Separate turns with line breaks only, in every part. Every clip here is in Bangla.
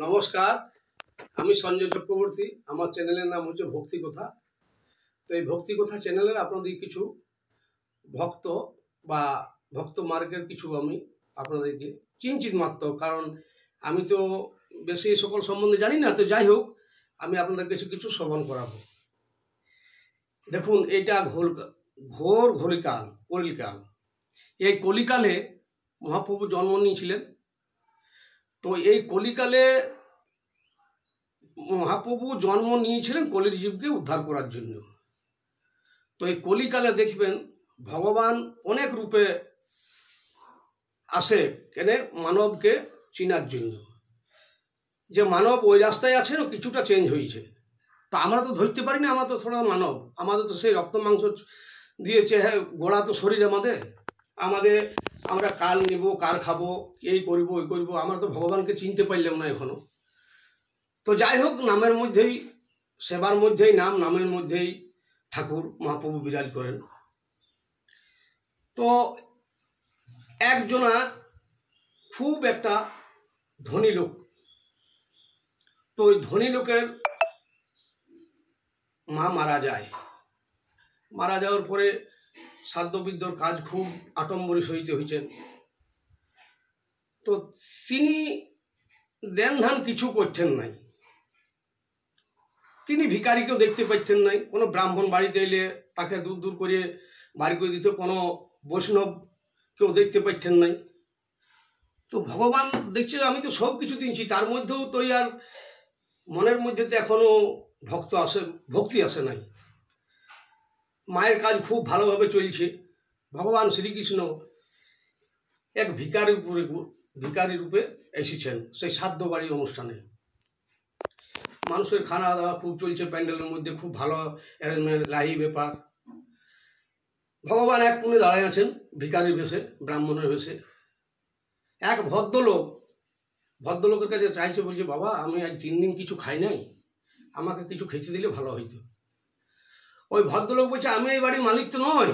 নমস্কার, আমি সঞ্জয় চক্রবর্তী। আমার চ্যানেলের নাম হচ্ছে ভক্তি কথা। তো এই ভক্তি কথা চ্যানেলের আপনাদের কিছু ভক্ত বা ভক্ত মার্গের কিছু আমি আপনাদেরকে চিনচিত মাত্র, কারণ আমি তো বেশি সকল সম্বন্ধে জানি না। তো যাই হোক, আমি আপনাদের কিছু কিছু শ্রবণ করাবো। দেখুন, এটা ঘোর কলিকাল। এই কলিকালে মহাপ্রভু জন্ম নিয়েছিলেন। তো এই কলিকালে মহাপ্রভু জন্ম নিয়েছিলেন কলির জীবকে উদ্ধার করার জন্য। তো এই কলিকালে দেখবেন ভগবান অনেক রূপে আসে, কেন মানবকে চিনার জন্য। যে মানব ওই রাস্তায় আছে, কিছুটা চেঞ্জ হয়েছে। তা আমরা তো ধরতে পারি না, আমরা তো থোড়া মানব, আমাদের তো সেই রক্ত মাংস দিয়েছে গোড়া তো শরীর আমাদের আমরা কাল নিব, কার খাবো, এই করবো ওই করবো, আমরা তো ভগবানকে চিনতে পারলাম না এখনো। তো যাই হোক, নামের মধ্যেই, সেবার মধ্যেই নামের মধ্যেই ঠাকুর মহাপ্রভু বিরাজ করেন। তো একজনা খুব একটা ধনী লোক, তো ওই ধনী লোকের মা মারা যাওয়ার পরে শ্রাদ্ধবিদ্ধর কাজ খুব আটম্বরী সহিতে হয়েছেন। তো তিনি দেন ধান কিছু করতেন নাই, তিনি ভিখারিকেও দেখতে পাচ্ছেন নাই। কোনো ব্রাহ্মণ বাড়িতে এলে তাকে দূর দূর করে বাড়ি করে দিত, কোনো বৈষ্ণব কেউ দেখতে পাচ্ছেন নাই। তো ভগবান দেখছে আমি তো সব কিছু দিচ্ছি, তার মধ্যেও তো আর মনের মধ্যে তো এখনো ভক্তি আসে নাই। মায়ের কাজ খুব ভালোভাবে চলছে। ভগবান শ্রীকৃষ্ণ এক ভিখারি রূপে এসেছেন সেই শ্রাদ্ধ বাড়ি অনুষ্ঠানে। মানুষের খাওয়া দাওয়া খুব চলছে, প্যান্ডেলের মধ্যে খুব ভালো অ্যারেঞ্জমেন্ট, লাহি ব্যাপার। ভগবান এক কোণে দাঁড়ায় আছেন ভিখারির বেশে, ব্রাহ্মণের বেশে। এক ভদ্রলোকের কাছে চাইছে, বলছে বাবা আমি আজ 3 দিন কিছু খাই নাই, আমাকে কিছু খেতে দিলে ভালো হইতো। ওই ভদ্রলোক বলছে আমি এই বাড়ির মালিক তো নয়,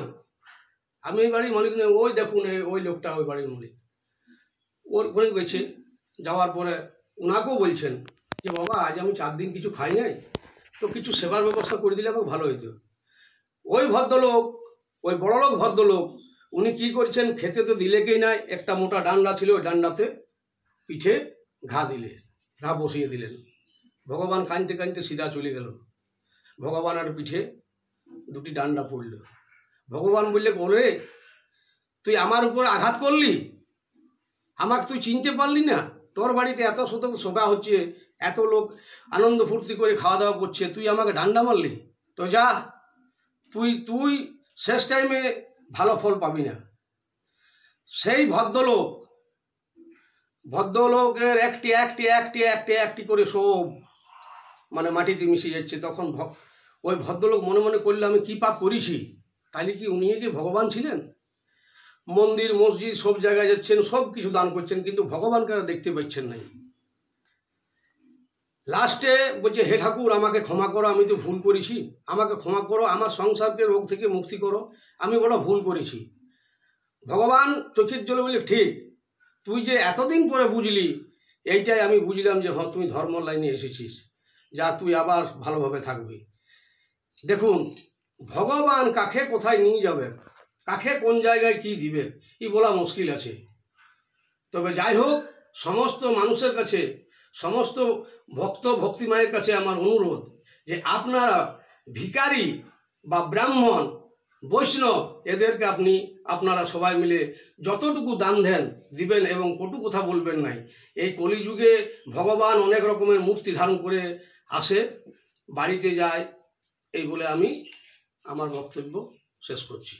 আমি এই বাড়ির মালিক নয়, ওই দেখুন ওই লোকটা ওই বাড়ির মালিক। ওর ঘরে গেছে, যাওয়ার পরে ওনাকেও বলছেন যে বাবা আজ আমি 4 দিন কিছু খাই নাই, তো কিছু সেবার ব্যবস্থা করে দিলে আমাকে ভালো হইতো। ওই ভদ্রলোক, ওই বড়লোক ভদ্রলোক, উনি কি করছেন, খেতে তো দিলে কেই নাই, একটা মোটা ডান্ডা ছিল, ওই ডান্ডাতে পিঠে ঘা বসিয়ে দিলেন। ভগবান কাঁদতে কাঁদতে সিধা চলে গেল। ভগবানের পিঠে 2টি ডান্ডা পড়ল। ভগবান বললে বলে তুই আমার উপর আঘাত করলি, আমাকে তুই চিনতে পারলি না? তোর বাড়িতে এত শত সভা হচ্ছে, এত লোক আনন্দ ফুর্তি করে খাওয়া দাওয়া করছে, তুই আমাকে ডান্ডা মারলি? তো যা, তুই শেষ টাইমে ভালো ফল পাবি না। সেই ভদ্রলোকের একটি করে সব মাটিতে মিশে যাচ্ছে। তখন ওই ভদ্রলোক মনে মনে করলে আমি কি পাপ করেছি, তাহলে কি উনি কি ভগবান ছিলেন? মন্দির মসজিদ সব জায়গায় যাচ্ছেন, সব কিছু দান করছেন, কিন্তু ভগবানকে দেখতে পাচ্ছেন নাই। লাস্টে বলছে হে ঠাকুর আমাকে ক্ষমা করো, আমি তো ভুল করেছি, আমাকে ক্ষমা করো, আমার সংসারকে রোগ থেকে মুক্তি করো, আমি বড় ভুল করেছি। ভগবান চোখের জলে বলে ঠিক, তুই যে এতদিন পরে বুঝলি, এইটাই আমি বুঝলাম যে হ্যাঁ তুই ধর্ম লাইনে এসেছিস, যা তুই আবার ভালোভাবে থাকবি। দেখুন, ভগবান কাকে কোথায় নিয়ে যাবে, কাকে কোন জায়গায় কি দিবে, এই বলা মুশকিল আছে। তবে যাই হোক, সমস্ত মানুষের কাছে, সমস্ত ভক্তি মায়ের কাছে আমার অনুরোধ যে আপনারা ভিখারি বা ব্রাহ্মণ, বৈষ্ণব, এদেরকে আপনারা সবাই মিলে যতটুকু দান দিবেন এবং কটু কথা বলবেন নাই। এই কলিযুগে ভগবান অনেক রকমের মূর্তি ধারণ করে আসে, বাড়িতে যায়, এই বলে আমি আমার বক্তব্য শেষ করছি।